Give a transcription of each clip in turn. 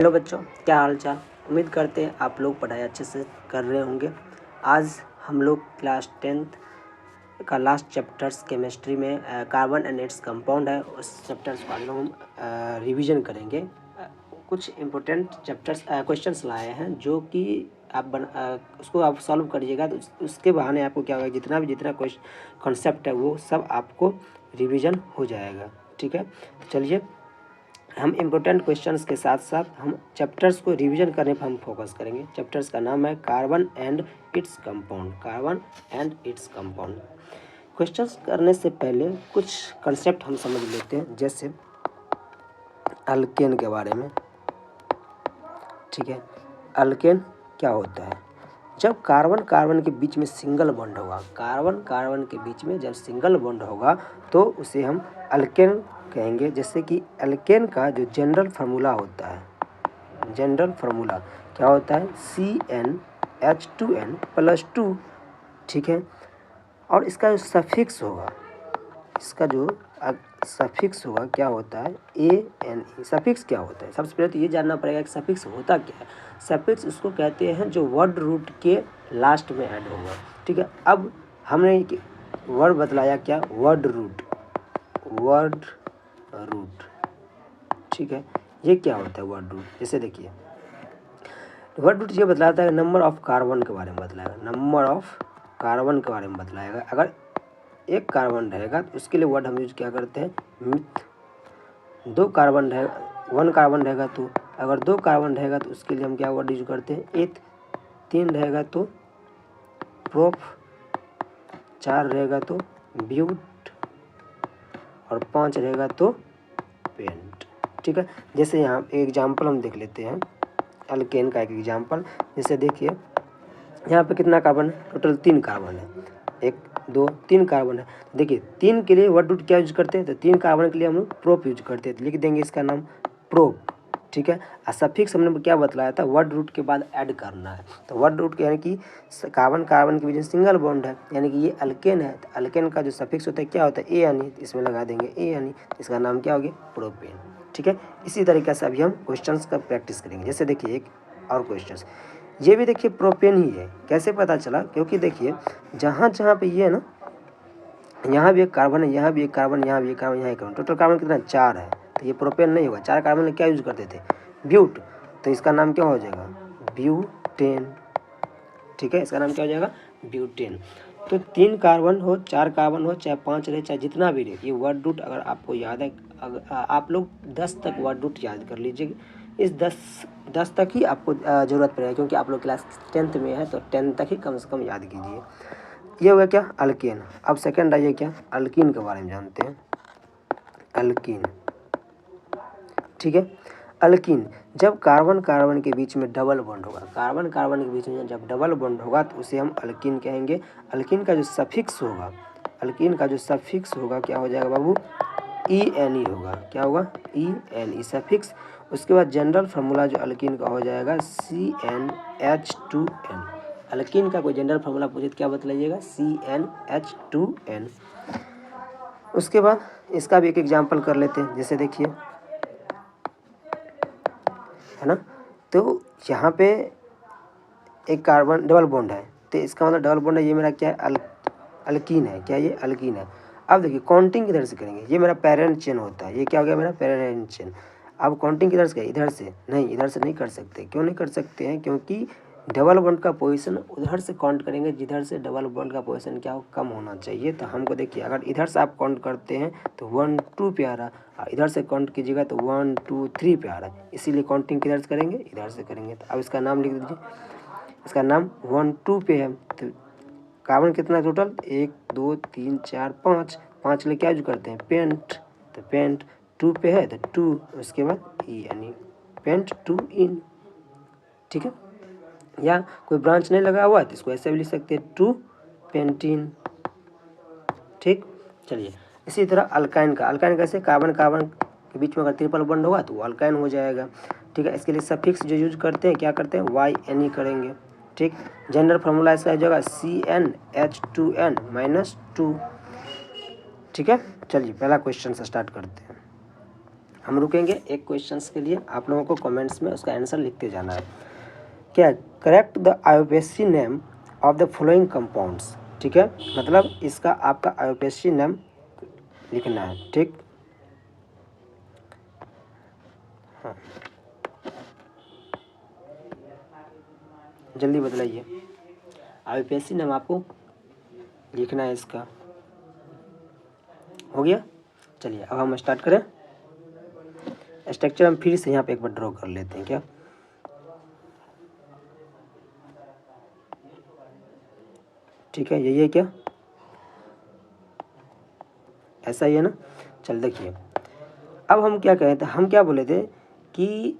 Hello बच्चों, क्या हाल चाल। उम्मीद करते हैं आप लोग पढ़ाई अच्छे से कर रहे होंगे। आज हम लोग क्लास 10th का लास्ट चैप्टर्स केमिस्ट्री में कार्बन एंड इट्स कंपाउंड है, उस चैप्टर्स को आज लोग हम रिवीजन करेंगे। कुछ इम्पोर्टेंट चैप्टर्स क्वेश्चंस लाए हैं जो कि आप उसको आप सॉल्व करिएगा तो उसके बहाने आपको क्या होगा, जितना कॉन्सेप्ट है वो सब आपको रिवीजन हो जाएगा। ठीक है, तो चलिए हम इम्पोर्टेंट क्वेश्चंस के साथ साथ हम चैप्टर्स को रिवीजन करने पर हम फोकस करेंगे। चैप्टर्स का नाम है carbon and its compound. Carbon and its compound. Questions करने से पहले कुछ कंसेप्ट हम समझ लेते हैं, जैसे अल्केन के बारे में। ठीक है, अल्केन क्या होता है? जब कार्बन कार्बन के बीच में सिंगल बॉन्ड होगा, कार्बन कार्बन के बीच में जब सिंगल बॉन्ड होगा तो उसे हम अल्केन कहेंगे। जैसे कि अल्केन का जो जनरल फार्मूला होता है, जनरल फार्मूला क्या होता है? CnH2n+2। ठीक है, और इसका जो सफिक्स होगा, क्या होता है? ANE। सफिक्स क्या होता है? सबसे पहले तो ये जानना पड़ेगा कि सफिक्स होता क्या है। सफिक्स उसको कहते हैं जो वर्ड रूट के लास्ट में ऐड होगा। ठीक है, अब हमने वर्ड बतलाया क्या? Word root. ठीक है, ये क्या होता है वर्ड रूट? जैसे देखिए, वर्ड रूट ये बतलाता है नंबर ऑफ कार्बन के बारे में बतलाएगा, नंबर ऑफ कार्बन के बारे में बतलाएगा। अगर एक कार्बन रहेगा तो उसके लिए वर्ड हम यूज क्या करते हैं? मिथ। दो कार्बन रहेगा, 1 कार्बन रहेगा तो, अगर 2 कार्बन रहेगा तो उसके लिए हम क्या वर्ड यूज करते हैं? एथ। 3 रहेगा तो प्रोप, 4 रहेगा तो ब्यूट, और 5 रहेगा तो पेंट। ठीक है, जैसे यहाँ एग्जाम्पल हम देख लेते हैं अल्केन का एक एग्जाम्पल। जैसे देखिए यहाँ पे कितना कार्बन है? टोटल 3 कार्बन है। 1 2 3 कार्बन है। देखिए 3 के लिए वर्ड रूट क्या यूज करते हैं? तो 3 कार्बन के लिए हम लोग प्रोप यूज करते हैं, तो लिख देंगे इसका नाम प्रोप। ठीक है, और सफिक्स हमने क्या बतलाया था? वर्ड रूट के बाद ऐड करना है। तो वर्ड रूट यानी कि कार्बन कार्बन के बीच में सिंगल बॉन्ड है, यानी कि ये अल्केन है, तो अल्केन का जो सफिक्स होता है क्या होता है? ANE। इसमें लगा देंगे ANE, इसका नाम क्या हो गया? प्रोपेन। ठीक है, इसी तरीके से अभी हम क्वेश्चंस का प्रैक्टिस करेंगे। जैसे देखिए एक और क्वेश्चन, ये भी देखिए प्रोपेन ही है। कैसे पता चला? क्योंकि देखिए जहाँ पे ये है ना, यहाँ भी एक कार्बन है, यहाँ भी एक कार्बन, यहाँ भी एक कार्बन, यहाँ एक कार्बन, टोटल कार्बन कितना? 4 है, तो ये प्रोपेन नहीं होगा। 4 कार्बन में क्या यूज करते थे? ब्यूट, तो इसका नाम क्या हो जाएगा? ब्यूटेन। ठीक है, इसका नाम क्या हो जाएगा? ब्यूटेन। तो 3 कार्बन हो, 4 कार्बन हो, चाहे 5 रहे, चाहे जितना भी रहे, ये वर्ड रूट अगर आपको याद है, अगर आप लोग 10 तक वर्ड रूट याद कर लीजिए। इस 10 तक ही आपको ज़रूरत पड़ेगा, क्योंकि आप लोग क्लास 10th में है, तो 10 तक ही कम से कम याद कीजिए। ये हो गया क्या? अल्केन। अब सेकंड आइए क्या? अल्कीन के बारे में जानते हैं। अल्कीन। ठीक है, अल्कीन जब कार्बन कार्बन के बीच में डबल बॉन्ड होगा, कार्बन कार्बन के बीच में जब डबल बॉन्ड होगा तो उसे हम अल्कीन कहेंगे। अल्कीन का जो सफिक्स होगा, अल्कीन का जो सफिक्स होगा क्या हो जाएगा बाबू? ENE होगा। क्या होगा? ENE suffix. उसके बाद जनरल फार्मूला जो अल्कीन का हो जाएगा CnH2n। अल्कीन का कोई जनरल फार्मूला पूछे तो क्या बतलाइएगा? CnH2n। उसके बाद इसका भी एक एग्जांपल कर लेते हैं। जैसे देखिए, है ना, तो यहाँ पे एक कार्बन डबल बॉन्ड है, तो इसका मतलब डबल बॉन्ड है, ये मेरा क्या है? अल्कीन है। क्या ये? अल्कीन है। अब देखिए काउंटिंग किधर से करेंगे? ये मेरा पैरेंट चेन होता है, ये क्या हो गया? मेरा पैरेंट चेन। अब काउंटिंग किधर से करें? इधर से नहीं, इधर से नहीं कर सकते। क्यों नहीं कर सकते हैं? क्योंकि डबल बॉन्ड का पोजीशन उधर से काउंट करेंगे जिधर से डबल बॉन्ड का पोजीशन क्या हो? कम होना चाहिए। तो हमको देखिए, अगर इधर से आप काउंट करते हैं तो 1 2 पे आ रहा है, और इधर से काउंट कीजिएगा तो 1 2 3 पे आ रहा है, इसीलिए काउंटिंग किधर से करेंगे? इधर से करेंगे। तो अब इसका नाम लिख दीजिए, इसका नाम 1 2 पे है। तो कार्बन कितना टोटल? 1 2 3 4 5, 5 लिए क्या यूज करते हैं? पेंट। तो पेंट 2 पे है तो 2, उसके बाद ई यानी पेंट 2 इन। ठीक है, या कोई ब्रांच नहीं लगा हुआ तो इसको ऐसे भी लिख सकते हैं 2 पेंटीन। ठीक, चलिए इसी तरह अल्काइन का, अल्काइन कैसे? कार्बन कार्बन के बीच में अगर ट्रिपल बॉन्ड होगा तो वो अल्काइन हो जाएगा। ठीक है, इसके लिए सफिक्स जो यूज करते हैं क्या करते हैं? YNE करेंगे। ठीक, जनरल फार्मूला इसका जगह CnH2n-2। ठीक है, चलिए पहला क्वेश्चन से स्टार्ट करते हैं। हम रुकेंगे एक क्वेश्चंस के लिए, आप लोगों को कमेंट्स में उसका आंसर लिखते जाना है। क्या, correct the IUPAC name of the following compounds, ठीक है, मतलब इसका आपका आईयूपीएसी नेम लिखना है, ठीक। हाँ जल्दी बदलाइए, आईयूपीएसी नेम आपको लिखना है इसका। हो गया, चलिए अब हम स्टार्ट करें। स्ट्रक्चर हम फिर से यहाँ पे एक बार ड्रॉ कर लेते हैं क्या। ठीक है, यही है क्या, ऐसा ही है ना। चल देखिए, अब हम क्या कहे थे, हम क्या बोले थे कि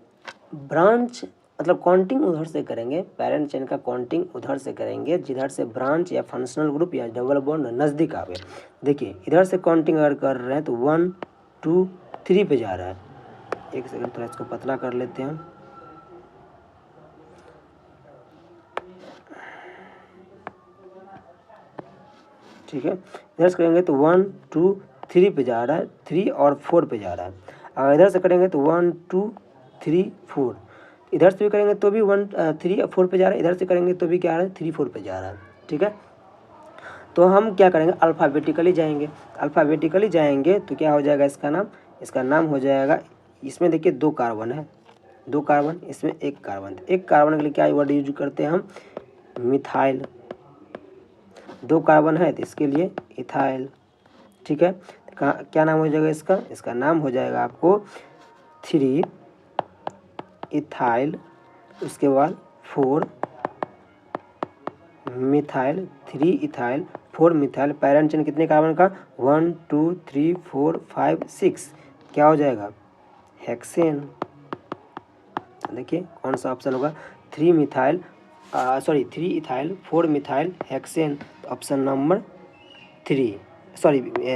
ब्रांच मतलब काउंटिंग उधर से करेंगे, पेरेंट चेन का काउंटिंग उधर से करेंगे जिधर से ब्रांच या फंक्शनल ग्रुप या डबल बॉन्ड नज़दीक आवे। देखिए इधर से काउंटिंग अगर कर रहे हैं तो 1 2 3 पे जा रहा है। एक सेकंड थोड़ा इसको पतला कर लेते हैं। ठीक है, इधर से करेंगे तो 1 2 3 पे जा रहा है, 3 और 4 पे जा रहा है। अगर इधर से करेंगे तो 1 2 3 4, इधर से भी करेंगे तो भी 1 3 4 पे जा रहा है, इधर से करेंगे तो भी क्या आ रहा है 3 4 पे जा रहा है। ठीक है, तो हम क्या करेंगे, अल्फ़ाबेटिकली जाएंगे। अल्फ़ाबेटिकली जाएंगे तो क्या हो जाएगा, इसका नाम हो जाएगा, इसमें देखिए 2 कार्बन है, 2 कार्बन, इसमें 1 कार्बन। 1 कार्बन के लिए क्या वर्ड यूज करते हैं हम, मिथाइल। 2 कार्बन है तो इसके लिए इथाइल। ठीक है, क्या नाम हो जाएगा इसका नाम हो जाएगा आपको 3 इथाइल, उसके बाद 4 methyl, 3 ethyl 4 methyl. Parent chain कितने कार्बन का, 1 2 3 4 5 6, क्या हो जाएगा, हेक्सेन। देखिए कौन सा ऑप्शन होगा, 3 methyl 3 ethyl 4 methyl hexane, option number 3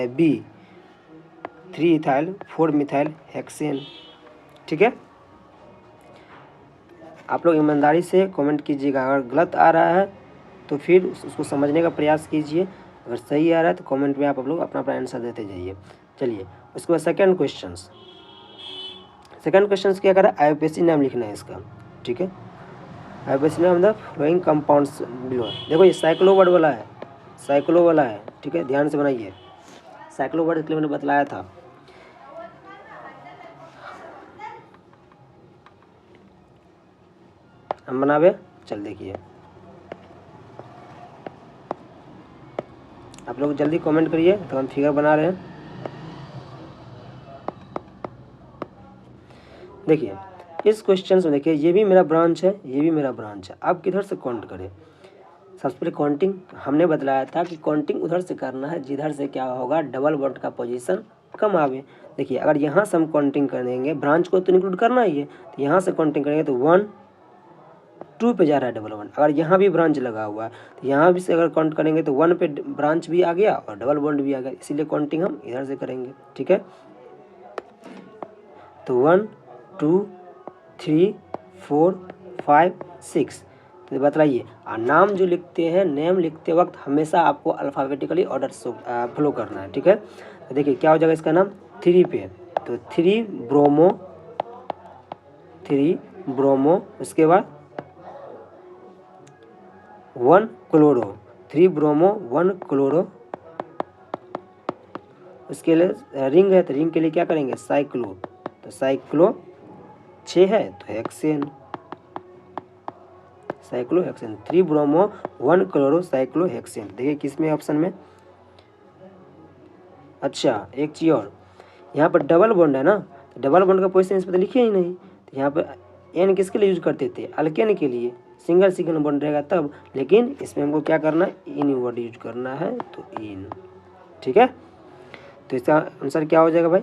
B, 3 ethyl 4 methyl hexane. ठीक है, आप लोग ईमानदारी से कमेंट कीजिएगा, अगर गलत आ रहा है तो फिर उसको समझने का प्रयास कीजिए, अगर सही आ रहा है तो कमेंट में आप लोग अपना अपना आंसर देते जाइए। चलिए उसके बाद सेकंड क्वेश्चन क्या करा, आईयूपीएसी नाम लिखना है इसका। ठीक है, आईयूपीएसी नाम द फ्लोइंग कंपाउंड्स बिलो। देखो ये साइक्लो वर्ड वाला है, साइक्लो वाला है। ठीक है, ध्यान से बनाइए, साइक्लो वर्ड इसलिए मैंने बतलाया था। हम बनावे, चल देखिए आप लोग जल्दी कमेंट करिए, तो हम फिगर बना रहे हैं। देखिए इस क्वेश्चन में देखिए, ये भी मेरा ब्रांच है, ये भी मेरा ब्रांच है। अब किधर से काउंट करें, सबसे पहले काउंटिंग हमने बतलाया था कि काउंटिंग उधर से करना है जिधर से क्या होगा, डबल बॉन्ड का पोजीशन कम आवे। देखिए अगर यहाँ से हम काउंटिंग कर देंगे, ब्रांच को तो इंक्लूड करना ही है, तो यहाँ से काउंटिंग करेंगे तो 1 2 पे जा रहा है डबल बॉन्ड। अगर यहाँ भी ब्रांच लगा हुआ है तो यहाँ भी से अगर काउंट करेंगे तो 1 पे ब्रांच भी आ गया और डबल बॉन्ड भी आ गया, इसीलिए काउंटिंग हम इधर से करेंगे। ठीक है, तो 1 2 3 4 5 6। तो बताइए, और नाम जो लिखते हैं, नेम लिखते वक्त हमेशा आपको अल्फ़ाबेटिकली ऑर्डर फॉलो करना है। ठीक है, तो देखिए क्या हो जाएगा इसका नाम 3 पे, तो 3 ब्रोमो, उसके बाद 1 क्लोरो, 3 ब्रोमो 1 क्लोरो। उसके लिए रिंग है तो रिंग के लिए क्या करेंगे, साइक्लो, तो साइक्लो 6 है तो hexane, cyclo hexane, 3 bromo 1 chloro cyclo hexane. देखिए किस में, ऑप्शन में। अच्छा एक चीज़ और, यहाँ पर डबल बॉन्ड है ना, तो डबल बॉन्ड का पोजीशन इस पर तो लिखे ही नहीं, तो यहाँ पर एन किसके लिए यूज करते थे, अल्केन के लिए, सिंगल बॉन्ड रहेगा तब, लेकिन इसमें हमको क्या करना है, इन वर्ड यूज करना है, तो इन। ठीक है, तो इसका आंसर क्या हो जाएगा भाई,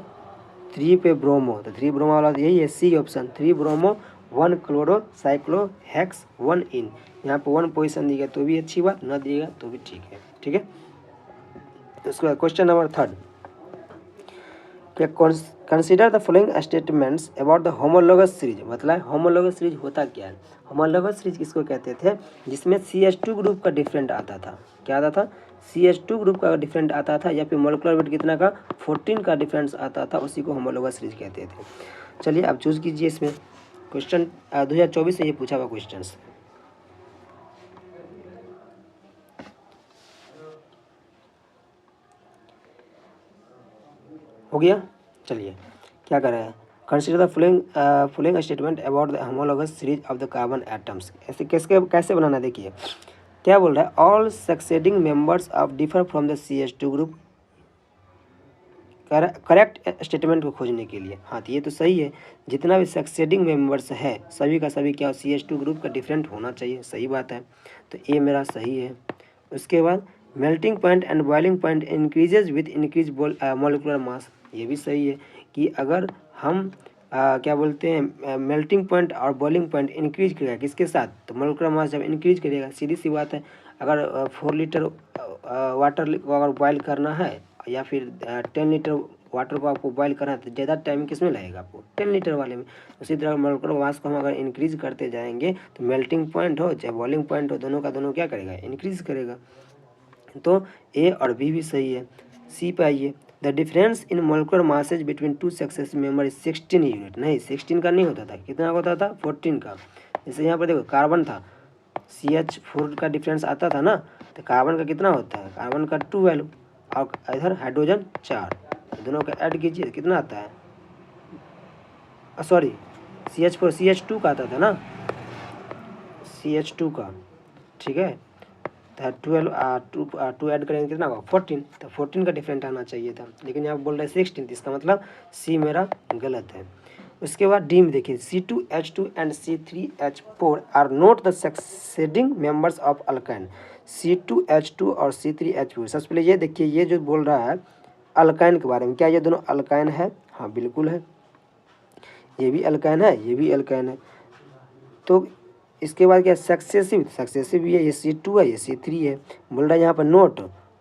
3 पे ब्रोमो, तो 3 ब्रोमो वाला यही है, C option, 3 bromo 1 chloro cyclo hex 1 ene. यहाँ पे 1 पोजीशन दिएगा तो भी अच्छी बात, न दिएगा तो भी ठीक है। ठीक है, तो उसके बाद question number 3, consider the following statements about the homologous series. मतलब होमोलोगस सीरीज होता क्या है? होमोलोगस सीरीज किसको कहते थे? जिसमें CH2 ग्रुप का डिफरेंट आता था। क्या आता था? CH2 ग्रुप का डिफरेंट आता था, या फिर मोलिकुलर वेट कितना का 14 का डिफरेंस आता था, उसी को होमोलोगस सीरीज कहते थे। चलिए आप चूज कीजिए इसमें क्वेश्चन 2024 से ये पूछा हुआ क्वेश्चन हो गया। चलिए क्या कर रहे हैं? Consider the following statement about the homologous series of the carbon atoms. ऐसे कैसे बनाना, देखिए क्या बोल रहा है? All succeeding members of differ from the CH2 group. Correct statement को खोजने के लिए, हाँ तो ये तो सही है, जितना भी सक्सेडिंग मेंबर्स है सभी का सभी क्या CH2 ग्रुप का डिफरेंट होना चाहिए, सही बात है, तो ये मेरा सही है। उसके बाद melting point and boiling point increases with increase molecular mass, ये भी सही है कि अगर हम क्या बोलते हैं मेल्टिंग पॉइंट और बॉइलिंग पॉइंट इंक्रीज करेगा किसके साथ? तो मोलिकुलर मास जब इंक्रीज करेगा, सीधी सी बात है, अगर 4 लीटर वाटर को अगर बॉयल करना है या फिर 10 लीटर वाटर को आपको बॉयल करना है, तो ज़्यादा टाइम किस में लगेगा? आपको 10 लीटर वाले में। उसी तरह मोलिकुलर मास को हम अगर इंक्रीज करते जाएंगे तो मेल्टिंग पॉइंट हो चाहे बॉइलिंग पॉइंट हो, दोनों का दोनों क्या करेगा? इंक्रीज करेगा। तो ए और बी भी सही है। सी पे आइए, the difference in molecular masses between two successive member is 16 unit. नहीं 16 का नहीं होता था, कितना होता था? 14 का। जैसे यहाँ पर देखो कार्बन था, CH4 का डिफरेंस आता था ना, तो कार्बन का कितना होता है? कार्बन का 12 और इधर हाइड्रोजन 4, दोनों का ऐड कीजिए कितना आता है? सॉरी CH4 CH2 का आता था ना, CH2 का, ठीक है, तो 12 टू ऐड करेंगे कितना होगा? 14, तो 14 का डिफरेंट आना चाहिए था, लेकिन यहाँ बोल रहे हैं 16, इसका मतलब सी मेरा गलत है। उसके बाद डी में देखिए C2H2 and C3H4 are not the succeeding members of alkyne. C2H2 और C3H4, सबसे पहले ये देखिए, ये जो बोल रहा है अल्काइन के बारे में, क्या ये दोनों अल्काइन है? हाँ बिल्कुल है, ये भी अल्काइन है, ये भी अल्काइन है। तो इसके बाद क्या सक्सेसिव भी है, ये C2 है, ये C3 है। बोल रहा है यहाँ पर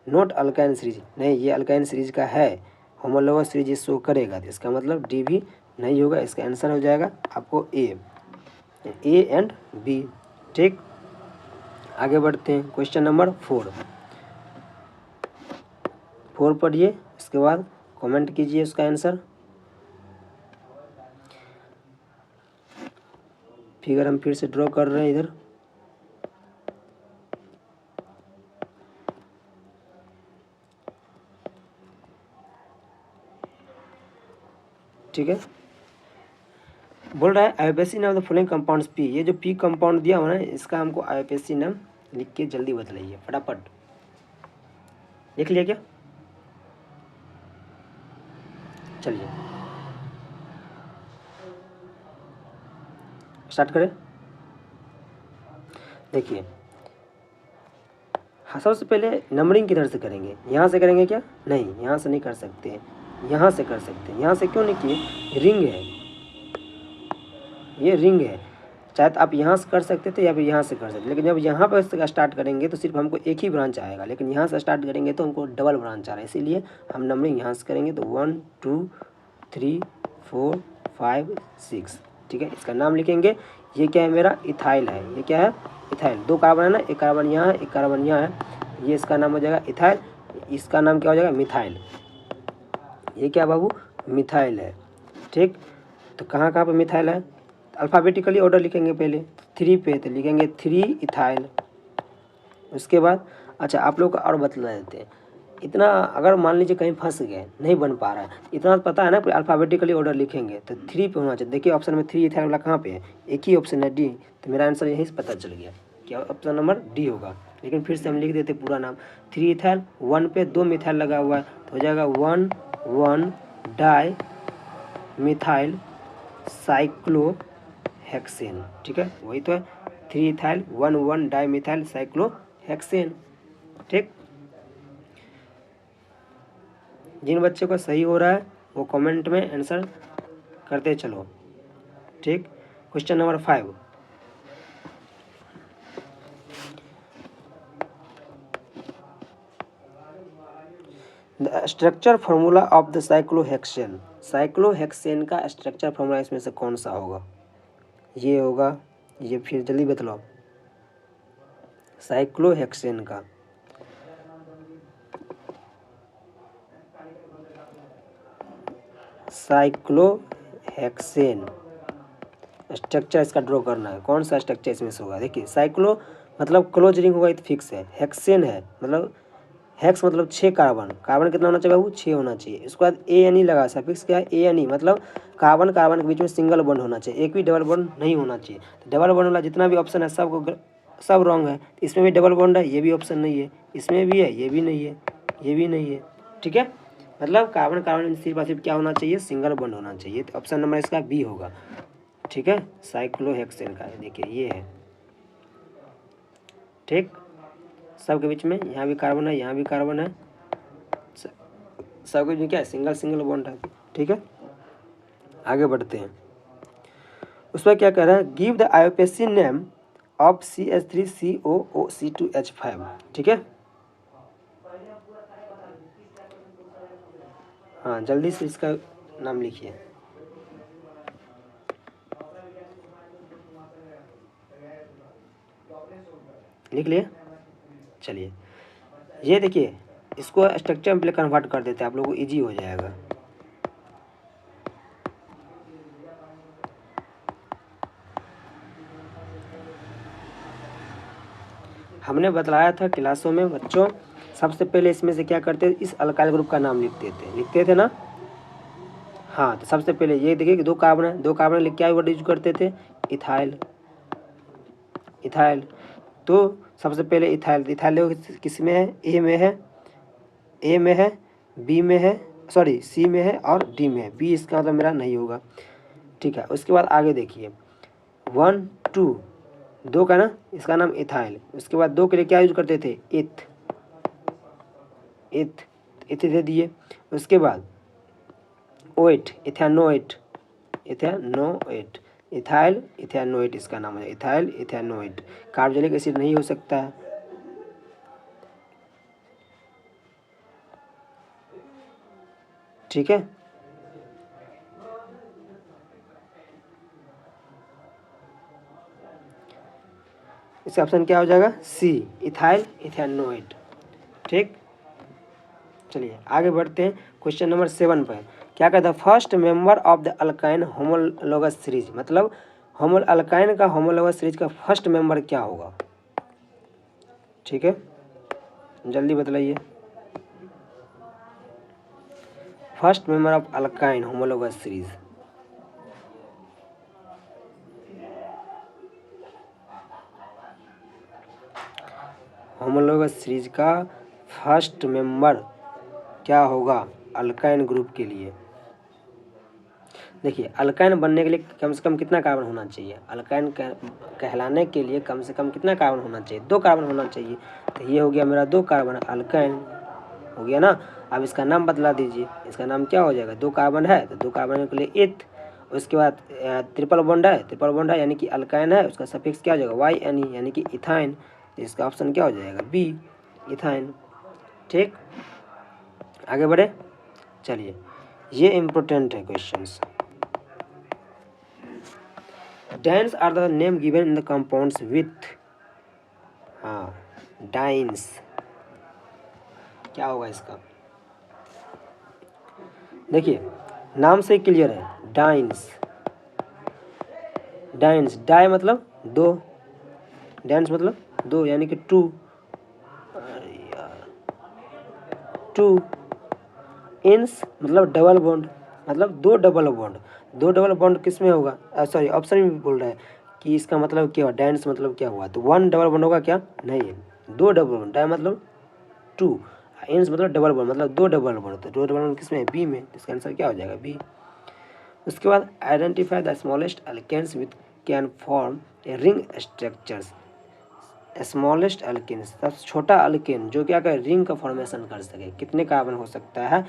नोट अल्काइन सीरीज, नहीं ये अल्काइन सीरीज का है, होमोलोगस सीरीज शो करेगा, तो इसका मतलब डी भी नहीं होगा, इसका आंसर हो जाएगा आपको ए एंड बी। ठीक, आगे बढ़ते हैं, क्वेश्चन नंबर 4 पढ़िए, इसके बाद कमेंट कीजिए उसका आंसर। फिगर हम फिर से ड्रॉ कर रहे हैं इधर, ठीक है। बोल रहा है आईयूपीएसी नाम द फॉलोइंग कंपाउंड्स पी, ये जो पी कंपाउंड दिया हुआ है इसका हमको आईयूपीएसी नाम लिख के जल्दी बतलाइए, फटाफट। लिख लिया क्या? चलिए स्टार्ट करें। देखिए हाँ, सबसे पहले नंबरिंग किधर से करेंगे? यहाँ से करेंगे क्या? नहीं, यहाँ से नहीं कर सकते, यहाँ से कर सकते हैं। यहाँ से क्यों नहीं किए? रिंग है, ये रिंग है, चाहे तो आप यहाँ से कर सकते थे या फिर यहाँ से कर सकते, लेकिन जब यहाँ पर स्टार्ट करेंगे तो सिर्फ हमको एक ही ब्रांच आएगा, लेकिन यहाँ से स्टार्ट करेंगे तो हमको डबल ब्रांच आ रहा है, इसीलिए हम नंबरिंग यहाँ से करेंगे। तो 1 2 3 4 5 6, ठीक है। इसका नाम लिखेंगे, ये क्या है? मेरा इथाइल है, ये क्या है? इथाइल। 2 कार्बन है ना, एक कार्बन यहाँ है, एक कार्बन यहाँ है, ये इसका नाम हो जाएगा इथाइल, इसका नाम क्या हो जाएगा? मिथाइल। ये क्या बाबू? मिथाइल है, ठीक। तो कहाँ कहाँ पर मिथाइल है? अल्फ़ाबेटिकली ऑर्डर लिखेंगे, पहले 3 पे तो लिखेंगे 3 इथाइल। उसके बाद अच्छा आप लोग को और बतला देते हैं, इतना अगर मान लीजिए कहीं फंस गए, नहीं बन पा रहा है, इतना पता है ना, अल्फ़ाबेटिकली ऑर्डर लिखेंगे तो 3 पे होना चाहिए। देखिए ऑप्शन में 3 इथाइल वाला कहाँ पे है? एक ही ऑप्शन है डी, तो मेरा आंसर यहीं से पता चल गया क्या ऑप्शन नंबर डी होगा। लेकिन फिर से हम लिख देते पूरा नाम, 3 इथाइल, 1 पे 2 मिथाइल लगा हुआ है तो हो जाएगा 1 डाई मिथाइल साइक्लोहेक्सेन, ठीक है, वही तो है 3 इथाइल 1 डाई मिथाइल साइक्लोहेक्सेन, ठीक। जिन बच्चे को सही हो रहा है वो कमेंट में आंसर करते चलो, ठीक। Question number 5, the structure formula of the cyclohexane. Cyclohexane का स्ट्रक्चर फॉर्मूला इसमें से कौन सा होगा? ये होगा, ये फिर जल्दी बतलाओ। साइक्लोहेक्सेन का साइक्लोहेक्सेन स्ट्रक्चर इसका ड्रॉ करना है। कौन सा स्ट्रक्चर इसमें से होगा? देखिए साइक्लो मतलब क्लोज रिंग होगा, ये तो फिक्स है। हेक्सेन है मतलब हेक्स मतलब 6 कार्बन। कार्बन कितना होना चाहिए बाबू? 6 होना चाहिए। इसके बाद ए एन ई लगा, सफिक्स क्या है? ए एन ई मतलब कार्बन कार्बन के बीच में सिंगल बॉन्ड होना चाहिए, एक भी डबल बॉन्ड नहीं होना चाहिए। तो डबल बॉन्ड वाला जितना भी ऑप्शन है सब रॉन्ग है। तो इसमें भी डबल बॉन्ड है, ये भी ऑप्शन नहीं है। इसमें भी है, ये भी नहीं है, ये भी नहीं है। ठीक है, मतलब कार्बन कार्बन सिर्फ और सिर्फ क्या होना चाहिए? सिंगल बॉन्ड होना चाहिए। तो ऑप्शन नंबर इसका बी होगा। ठीक है, साइक्लोहेक्सेन का देखिए ये है। ठीक, सबके बीच में यहाँ भी कार्बन है, यहाँ भी कार्बन है, सबके बीच में क्या है? सिंगल सिंगल बॉन्ड है। ठीक है, आगे बढ़ते हैं। उसमें क्या कह रहा है? Give the IUPAC name of CH3COOC2H5। ठीक है, हाँ जल्दी से इसका नाम लिखिए। लिख लिए? चलिए ये देखिए, इसको स्ट्रक्चर में पहले कन्वर्ट कर देते हैं, आप लोगों को ईजी हो जाएगा। हमने बतलाया था क्लासों में बच्चों, सबसे पहले इसमें से क्या करते, इस अल्काइल ग्रुप का नाम लिखते थे ना। हाँ, तो सबसे पहले ये देखिए कि 2 कार्बन है, 2 कार्बन लिख क्या वर्ड यूज करते थे? इथाइल। इथाइल, तो सबसे पहले इथाइल, इथाइल किस में है? ए में है, ए में है, बी में है, सॉरी सी में है और डी में है। बी इसका मतलब मेरा नहीं होगा। ठीक है, उसके बाद आगे देखिए 1 2 2 का ना, इसका नाम इथाइल। उसके बाद 2 के लिए क्या यूज करते थे? इथ इथ इथ दे दिए। उसके बाद ओएट, इथेनोएट, इथेनोएट, इथाइल इथेनोएट इसका नाम है, इथाइल इथेनोएट। कार्बोक्सिलिक एसिड नहीं हो सकता है। ठीक है, इसका ऑप्शन क्या हो जाएगा? सी, इथाइल इथेनोएट। ठीक, चलिए आगे बढ़ते हैं क्वेश्चन नंबर 7 पर। क्या कहता है? First member of the alkyne homologous series, मतलब अल्काइन का होमोलोगस सीरीज का फर्स्ट मेंबर क्या होगा? ठीक है, जल्दी बतलाइए। First member of alkyne homologous series, homologous series का फर्स्ट मेंबर क्या होगा अल्काइन ग्रुप के लिए? देखिए अल्काइन बनने के लिए कम से कम कितना कार्बन होना चाहिए? अल्काइन कहलाने के लिए कम से कम कितना कार्बन होना चाहिए? 2 कार्बन होना चाहिए। तो ये हो गया मेरा 2 कार्बन, अल्काइन हो गया ना। अब इसका नाम बदला दीजिए, इसका नाम क्या हो जाएगा? 2 कार्बन है तो 2 कार्बन के लिए इथ। उसके बाद ट्रिपल बॉन्ड है, यानी कि अल्काइन है, उसका सफिक्स क्या हो जाएगा? YNE यानी कि इथाइन। तो इसका ऑप्शन क्या हो जाएगा? B, ethyne. ठीक, आगे बढ़े। चलिए ये इम्पोर्टेंट है questions. Dienes are the name given in the compounds with, हाँ डाइन्स क्या होगा इसका? देखिए नाम से क्लियर है, डाइन्स। डाइन्स, डाई मतलब 2, डाइन्स मतलब 2 यानी कि 2। टू इंस मतलब डबल बॉन्ड, मतलब 2 डबल बॉन्ड। 2 डबल बॉन्ड किस में होगा? सॉरी ऑप्शन में बोल रहा है कि इसका मतलब क्या हुआ? डाइन्स मतलब क्या हुआ? तो 1 डबल बॉन्ड होगा क्या? नहीं है, 2 डबल बॉन्ड। डाई मतलब 2, इंस मतलब डबल बॉन्ड, मतलब 2 डबल बॉन्ड। तो 2 डबल बॉन्ड किस में है? बी में। इसका आंसर क्या हो जाएगा? बी। उसके बाद identify the smallest alkanes with can form a ring structures. Smallest alkane, सबसे छोटा अल्केन जो क्या करे? रिंग का फॉर्मेशन कर सके। कितने कार्बन हो सकता है?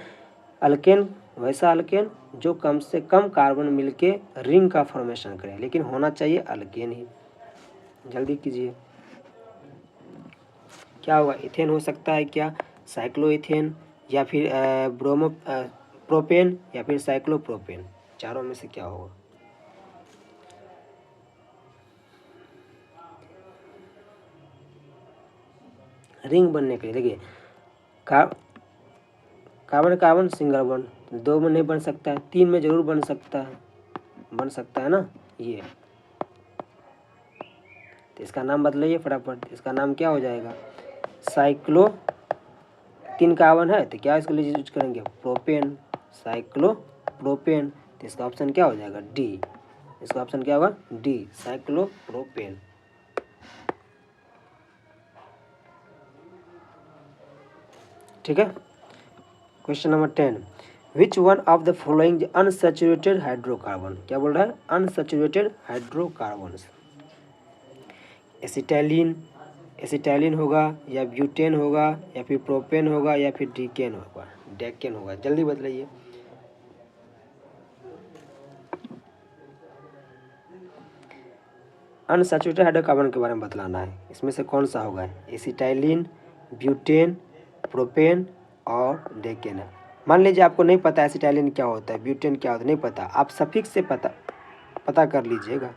अल्केन वैसा अल्केन जो कम से कम कार्बन मिलके रिंग का फॉर्मेशन करे, लेकिन होना चाहिए अल्केन ही। जल्दी कीजिए, क्या होगा? इथेन हो सकता है क्या? साइक्लोइथेन या फिर प्रोपेन या फिर साइक्लोप्रोपेन, चारों में से क्या होगा? रिंग बनने के लिए देखिए कार्बन कार्बन सिंगल बॉन्ड, 2 में नहीं बन सकता है, 3 में जरूर बन सकता है ना ये। तो इसका नाम बदलाइए फटाफट, इसका नाम क्या हो जाएगा? साइक्लो, 3 कार्बन है तो क्या इसके लिए यूज करेंगे? Propane, cyclopropane. तो इसका ऑप्शन क्या हो जाएगा? डी। इसका ऑप्शन क्या होगा? D, cyclopropane. ठीक है। Question number 10, which one of the following unsaturated hydrocarbon, क्या बोल रहा है? अनसैचुरेटेड हाइड्रोकार्बन, एसिटाइलिन होगा या ब्यूटेन होगा या फिर प्रोपेन होगा या फिर डेकेन होगा, जल्दी बतलाइए। अनसैचुरेटेड हाइड्रोकार्बन के बारे में बतलाना है, इसमें से कौन सा होगा? एसिटाइलिन, ब्यूटेन, प्रोपेन और डेकेन है। मान लीजिए आपको नहीं पता एसिटाइलिन क्या होता है, ब्यूटेन क्या होता है, नहीं पता, आप सफिक्स से पता कर लीजिएगा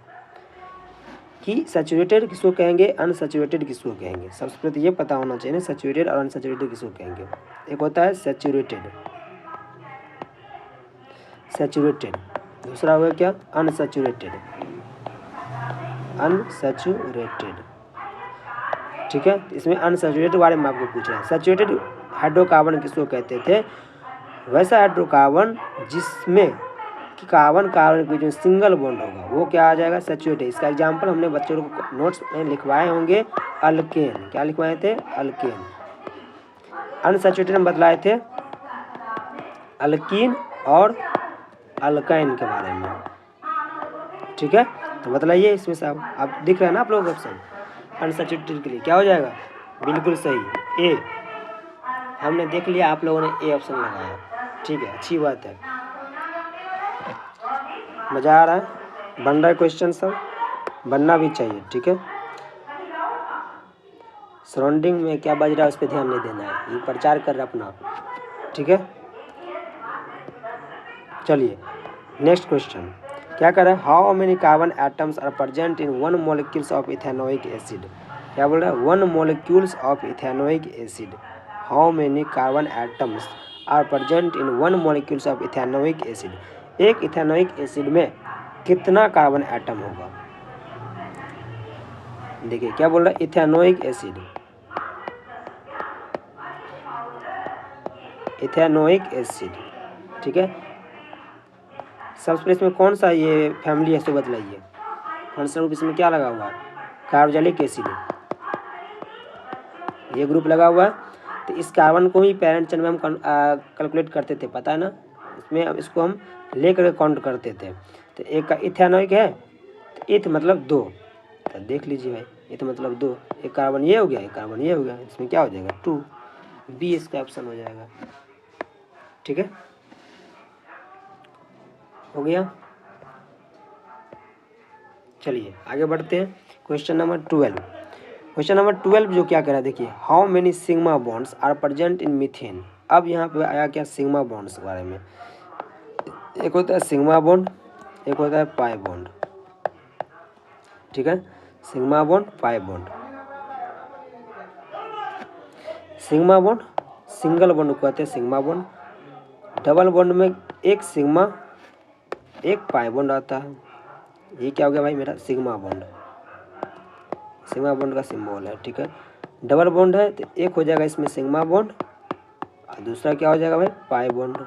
कि सैचुरेटेड किसको कहेंगे, अनसैचुरेटेड किसको कहेंगे। सबसे पहले ये पता होना चाहिए ना सैचुरेटेड और अनसैचुरेटेड किसको कहेंगे। एक होता है सैचुरेटेड, दूसरा होगा क्या? अनसैचुरेटेड। ठीक है, इसमें अनसैचुरेटेड के बारे में आपको पूछ रहा है। सैचुरेटेड हाइड्रोकार्बन किसको कहते थे? वैसा हाइड्रोकार्बन जिसमें कि कार्बन कार्बन के बीच में सिंगल बॉन्ड होगा, वो क्या आ जाएगा? सैचुरेटेड। इसका एग्जांपल हमने बच्चों को नोट्स में लिखवाए होंगे, अल्केन। क्या लिखवाए थे? अल्केन। अनसैचुरेटेड में बतलाए थे अल्कीन और अल्काइन के बारे में। ठीक है, तो बतलाइए इसमें से आप दिख रहा है ना आप लोग ऑप्शन अनसैचुरेटेड के लिए क्या हो जाएगा? बिल्कुल सही, ए। हमने देख लिया, आप लोगों ने ए ऑप्शन लगाया। ठीक है, अच्छी बात है, मज़ा आ रहा है, बन रहा है क्वेश्चन, सब बनना भी चाहिए। ठीक है, सराउंडिंग में क्या बज रहा है उस पर ध्यान नहीं देना है, ये प्रचार कर रहा अपना। ठीक है, चलिए नेक्स्ट क्वेश्चन क्या कर रहा है? How many carbon atoms are present in 1 molecules of ethanoic acid. क्या बोल रहा है? 1 molecules of ethanoic acid. How many carbon atoms are present in 1 molecules of ethanoic acid. एक इथेनोइक एसिड में कितना कार्बन एटम होगा? देखिए क्या बोल रहा है? इथेनोइक एसिड, ठीक है। सबसे पहले इसमें कौन सा ये फैमिली है तो बतलाइए। आंसर ग्रुप इसमें क्या लगा हुआ है? कार्बोक्सिलिक एसिड, ये ग्रुप लगा हुआ है। तो इस कार्बन को ही पेरेंट चेन में हम कैलकुलेट करते थे, पता है ना, इसमें अब इसको हम लेकर काउंट करते थे। तो एक का इथेनोइक है, तो इथ मतलब 2, तो देख लीजिए भाई, इथ मतलब 2, एक कार्बन ये हो गया, एक कार्बन ये हो गया, इसमें क्या हो जाएगा? 2, बी इसका ऑप्शन हो जाएगा। ठीक है, हो गया। चलिए आगे बढ़ते हैं। Question number 12। क्वेश्चन नंबर 12 जो क्या कह रहा है देखिए, how many sigma bonds are present in methane. अब यहाँ पे आया क्या? सिग्मा बॉन्ड्स के बारे में। एक होता है सिग्मा बॉन्ड, एक होता है पाई बॉन्ड। ठीक है, sigma bond, pi bond. Sigma bond single bond को कहते हैं सिग्मा बॉन्ड। डबल बॉन्ड में एक सिग्मा एक पाई बॉन्ड आता है। ये क्या हो गया भाई? मेरा सिग्मा बॉन्ड, सिग्मा बॉन्ड का सिंबल है। ठीक है, डबल बॉन्ड है तो एक हो जाएगा इसमें सिग्मा बॉन्ड और दूसरा क्या हो जाएगा भाई? Pi bond.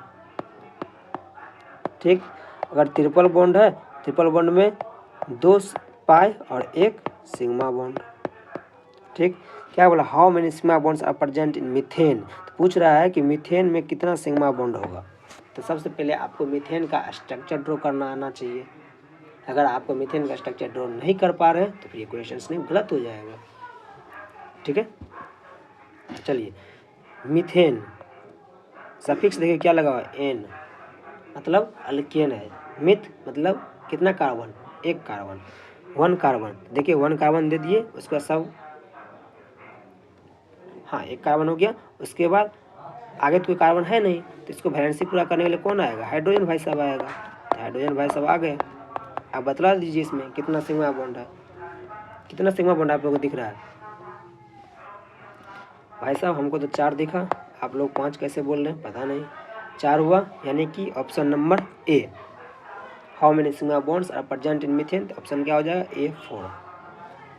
ठीक, अगर ट्रिपल बॉन्ड है, ट्रिपल बॉन्ड में 2 पाई और 1 सिग्मा बॉन्ड। ठीक, क्या बोला? How many sigma bonds are present in methane. तो पूछ रहा है कि मीथेन में कितना सिग्मा बॉन्ड होगा। तो सबसे पहले आपको मीथेन का स्ट्रक्चर ड्रॉ करना आना चाहिए। अगर आपको मीथेन का स्ट्रक्चर ड्रॉ नहीं कर पा रहे हैं तो फिर ये क्वेश्चन नहीं, गलत हो जाएगा। ठीक है, चलिए मीथेन सफिक्स देखिए क्या लगा हुआ है? एन, मतलब अल्केन है। मिथ मतलब कितना कार्बन? 1 carbon, 1 carbon. देखिए 1 कार्बन दे दिए, उसके बाद सब, हाँ 1 कार्बन हो गया। उसके बाद आगे तो कोई कार्बन है नहीं, तो इसको वैलेंसी पूरा करने के लिए कौन आएगा? हाइड्रोजन भाई साहब आएगा। तो हाइड्रोजन भाई साहब आ गए। आप बतला दीजिए इसमें कितना सिग्मा बॉन्ड है, कितना सिग्मा बॉन्ड आप लोगों को दिख रहा है? भाई साहब हमको तो 4 दिखा, आप लोग 5 कैसे बोल रहे हैं पता नहीं। 4 हुआ, यानी कि option number A. How many sigma bonds are present in methane, तो ऑप्शन क्या हो जाएगा? ए 4।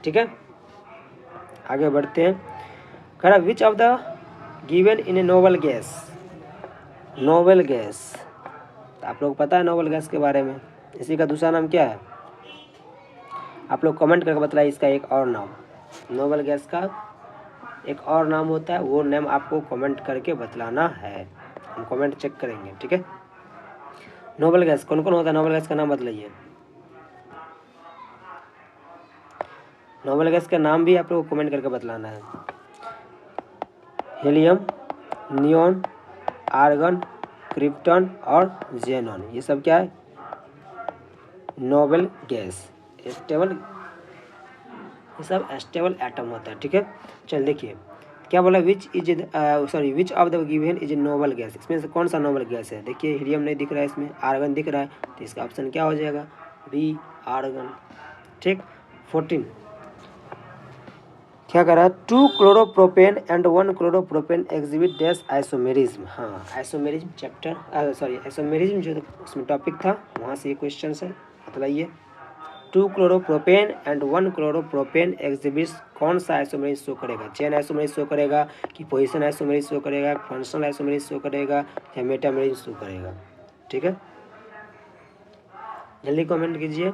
ठीक है, आगे बढ़ते हैं। कह रहा which of the given in a noble gas, noble gas, तो आप लोग पता है नोबल गैस के बारे में, इसी का दूसरा नाम क्या है? आप लोग कमेंट करके बताइए इसका एक और नाम। नोबल गैस का एक और नाम होता है, वो नाम आपको कमेंट करके बतलाना है, हम कमेंट चेक करेंगे। ठीक है, नोबल गैस कौन कौन होता है? नोबल गैस का नाम बतलाइए। नोबल गैस का नाम भी आप लोग को कमेंट करके बतलाना है। हीलियम, नियॉन, आर्गन, क्रिप्टन और जेनॉन, ये सब क्या है? Noble gas. स्टेबल, ये सब स्टेबल एटम होता है। ठीक है, चल देखिए क्या बोला, which of the given is a noble gas, इसमें से कौन सा नोबल गैस है? देखिए हीलियम नहीं दिख रहा है, इसमें आर्गन दिख रहा है, तो इसका ऑप्शन क्या हो जाएगा? B, argon. ठीक, 14 क्या कर रहा है? 2 chloropropane and 1 chloropropane exhibit dash isomerism. हाँ, आइसोमेरिज्म चैप्टर, आइसोमेरिज्म जो उसमें टॉपिक था, वहाँ से ये क्वेश्चन है, बतलाइए। 2 क्लोरोप्रोपेन एंड 1 क्लोरोप्रोपेन एग्जिबिट्स कौन सा आइसोमेरिज्म शो करेगा? चेन आइसोमेरिज्म शो करेगा कि पोजीशन आइसोमेरिज्म शो करेगा, फंक्शनल आइसोमेरिज्म शो करेगा या मेटामेरिज्म शो करेगा? ठीक है, जल्दी कमेंट कीजिए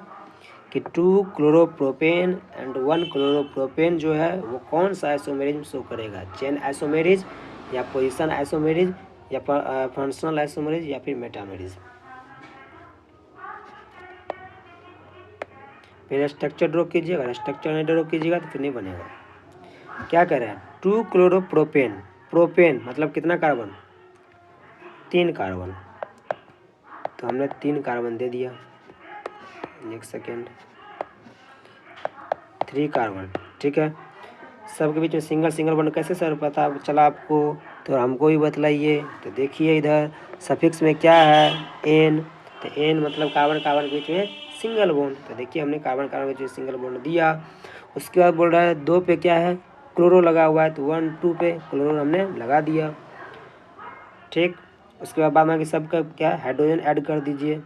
कि 2 क्लोरोप्रोपेन एंड 1 क्लोरोप्रोपेन जो है वो कौन सा आइसोमेरिज्म शो करेगा? चेन आइसोमेरिज्म या पोजीशन आइसोमेरिज्म या फंक्शनल आइसोमेरिज्म या फिर मेटामेरिज्म? पहले स्ट्रक्चर ड्रॉ कीजिए, अगर स्ट्रक्चर नहीं ड्रॉ कीजिएगा तो फिर नहीं बनेगा। क्या कह रहे हैं? 2 क्लोरोप्रोपेन, प्रोपेन मतलब कितना कार्बन? 3 कार्बन, तो हमने 3 कार्बन दे दिया। एक सेकेंड, 3 कार्बन। ठीक है, सबके बीच में सिंगल सिंगल बॉन्ड कैसे सर पता चला आपको? तो हमको भी बतलाइए। तो देखिए इधर सफिक्स में क्या है? एन, तो एन मतलब कार्बन कार्बन के बीच में सिंगल बॉन्ड, तो देखिए हमने कार्बन कार्बन के बीच में सिंगल बॉन्ड दिया। उसके बाद बोल रहा है 2 पे क्या है? क्लोरो लगा हुआ है, तो 1 2 पे क्लोरो हमने लगा दिया। ठीक, उसके बाद बाकी सबका क्या है? हाइड्रोजन ऐड कर दीजिए,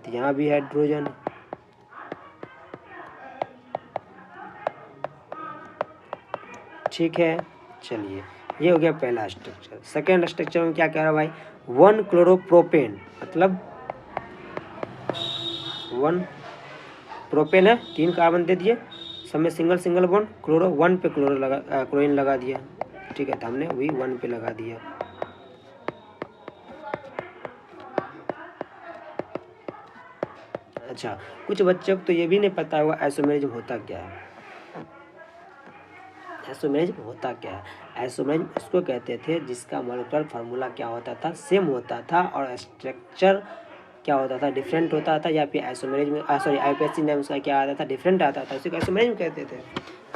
तो यहाँ भी हाइड्रोजन। ठीक है, चलिए ये हो गया पहला स्ट्रक्चर। सेकेंड स्ट्रक्चर में क्या कह रहा है भाई? 1 क्लोरोप्रोपेन मतलब 1 प्रोपेन है, 3 कार्बन दे दिए, सब में सिंगल सिंगल बॉन्ड, क्लोरो 1 पे क्लोरो लगा, क्लोरीन लगा दिया। ठीक है, तो हमने वही 1 पे लगा दिया। अच्छा, कुछ बच्चों को तो ये भी नहीं पता हुआ आइसोमेरिज्म होता क्या है। आइसोमेरिज्म होता क्या है? आइसोमेरिज्म उसको कहते थे जिसका मॉलिक्यूलर फार्मूला क्या होता था? सेम होता था, और स्ट्रक्चर क्या होता था? डिफरेंट होता था, या फिर आइसोमेरिज्म आईपीएससी ने उसका क्या आता था? डिफरेंट आता था, उसी को आइसोमेरिज्म कहते थे।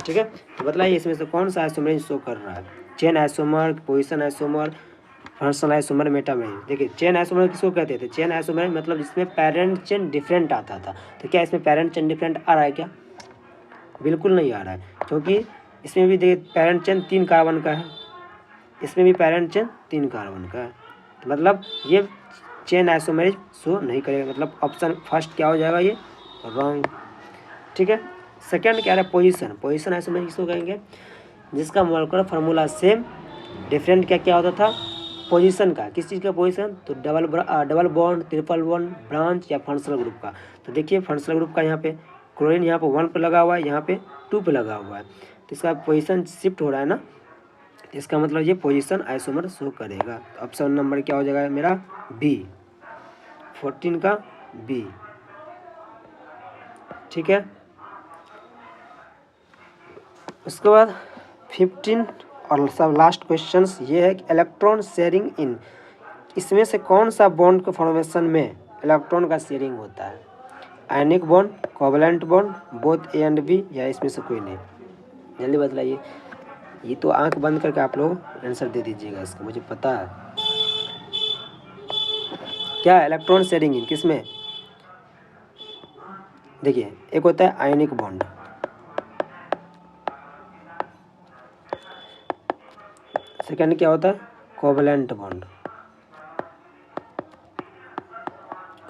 ठीक है, तो बताइए इसमें से कौन सा आइसोमेरिज्म शो कर रहा है? Chain isomer, position isomer, functional isomer, metamerism? देखिए चेन आइसोमर किसको कहते थे? चेन आइसोमर मतलब जिसमें पेरेंट चेन डिफरेंट आता था। तो क्या इसमें पेरेंट चेन डिफरेंट आ रहा है क्या? बिल्कुल नहीं आ रहा है, क्योंकि इसमें भी देखिए पेरेंट चेन 3 कार्बन का है, इसमें भी पेरेंट चेन 3 कार्बन का है, तो मतलब ये चेन आइसोमेरिज्म शो नहीं करेगा, मतलब ऑप्शन फर्स्ट क्या हो जाएगा? ये रॉन्ग। ठीक है, सेकंड क्या है? पोजीशन, पोजीशन आइसोमेरिज्म किसको कहेंगे? जिसका मॉलिक्यूलर फार्मूला सेम, डिफरेंट क्या क्या होता था? पोजीशन का, किस चीज़ का पोजीशन? तो double bond, triple bond, branch या फंक्शनल ग्रुप का। तो देखिए फंक्शनल ग्रुप का यहाँ पे क्लोरीन यहाँ पे 1 पे लगा हुआ है, यहाँ पे 2 पे लगा हुआ है, तो इसका पोजीशन शिफ्ट हो रहा है ना, तो इसका मतलब ये पोजीशन आइसोमर शो करेगा। तो ऑप्शन नंबर क्या हो जाएगा मेरा? बी, 14 का बी। ठीक है, उसके बाद 15 और सब लास्ट क्वेश्चंस ये है कि इलेक्ट्रॉन शेयरिंग इन, इसमें से कौन सा बॉन्ड के फॉर्मेशन में इलेक्ट्रॉन का शेयरिंग होता है? Ionic bond, covalent bond, both A and B, या इसमें से कोई नहीं? जल्दी बतलाइए। ये तो आंख बंद करके आप लोग आंसर दे दीजिएगा इसका, मुझे पता है। क्या इलेक्ट्रॉन शेयरिंग इन किसमें, देखिए एक होता है आयनिक बॉन्ड, सेकंड क्या होता है covalent bond,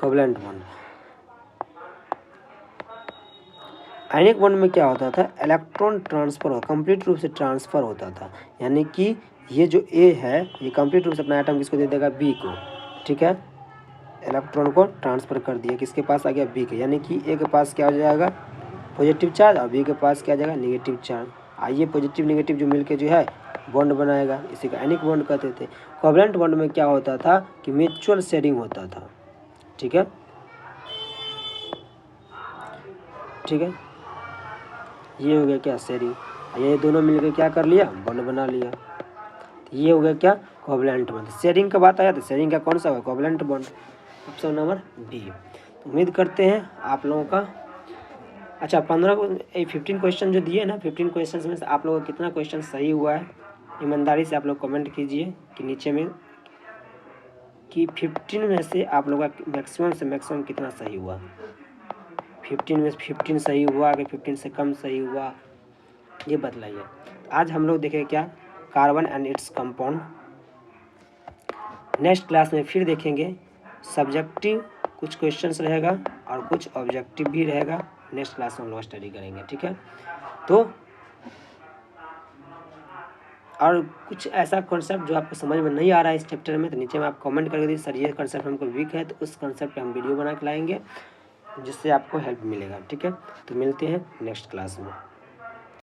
covalent bond. Ionic bond में क्या होता था, इलेक्ट्रॉन ट्रांसफर, कंप्लीट रूप से ट्रांसफर होता था, यानी कि ये जो ए है ये कंप्लीट रूप से अपना एटम किसको दे देगा, बी को, ठीक है, इलेक्ट्रॉन को ट्रांसफर कर दिया, किसके पास आ गया, बी के, यानी कि ए के पास क्या हो जाएगा पॉजिटिव चार्ज और बी के पास क्या आ जाएगा नेगेटिव चार्ज। आइए पॉजिटिव नेगेटिव जो मिलके जो है बॉन्ड बनाएगा, इसी को आयनिक बॉन्ड कहते थे। कोवलेंट बॉन्ड में क्या होता था कि म्यूचुअल शेयरिंग होता था, ठीक है, ठीक है, ये हो गया क्या शेयरिंग, ये दोनों मिलकर क्या कर लिया बॉन्ड बना लिया, ये हो गया क्या कोवलेंट बॉन्ड। शेयरिंग का बात आया तो शेयरिंग का कौन सा होगा, covalent bond, option number B. उम्मीद करते हैं आप लोगों का, अच्छा 15 क्वेश्चन जो दिए ना, 15 क्वेश्चन में से आप लोगों का कितना क्वेश्चन सही हुआ है, ईमानदारी से आप लोग कमेंट कीजिए कि नीचे में कि 15 में से आप लोगों का मैक्सिमम से मैक्सिमम कितना सही हुआ, 15 में से 15 सही हुआ कि 15 से कम सही हुआ, ये बतलाइए। आज हम लोग देखें क्या, carbon and its compound. Next class में फिर देखेंगे, सब्जेक्टिव कुछ क्वेश्चंस रहेगा और कुछ ऑब्जेक्टिव भी रहेगा, नेक्स्ट क्लास में हम लोग स्टडी करेंगे, ठीक है। तो और कुछ ऐसा कॉन्सेप्ट जो आपको समझ में नहीं आ रहा है इस चैप्टर में तो नीचे में आप कमेंट करके दीजिए, सर ये कॉन्सेप्ट हमको वीक है, तो उस कॉन्सेप्ट पे हम वीडियो बना के लाएंगे जिससे आपको हेल्प मिलेगा, ठीक है। तो मिलते हैं नेक्स्ट क्लास में।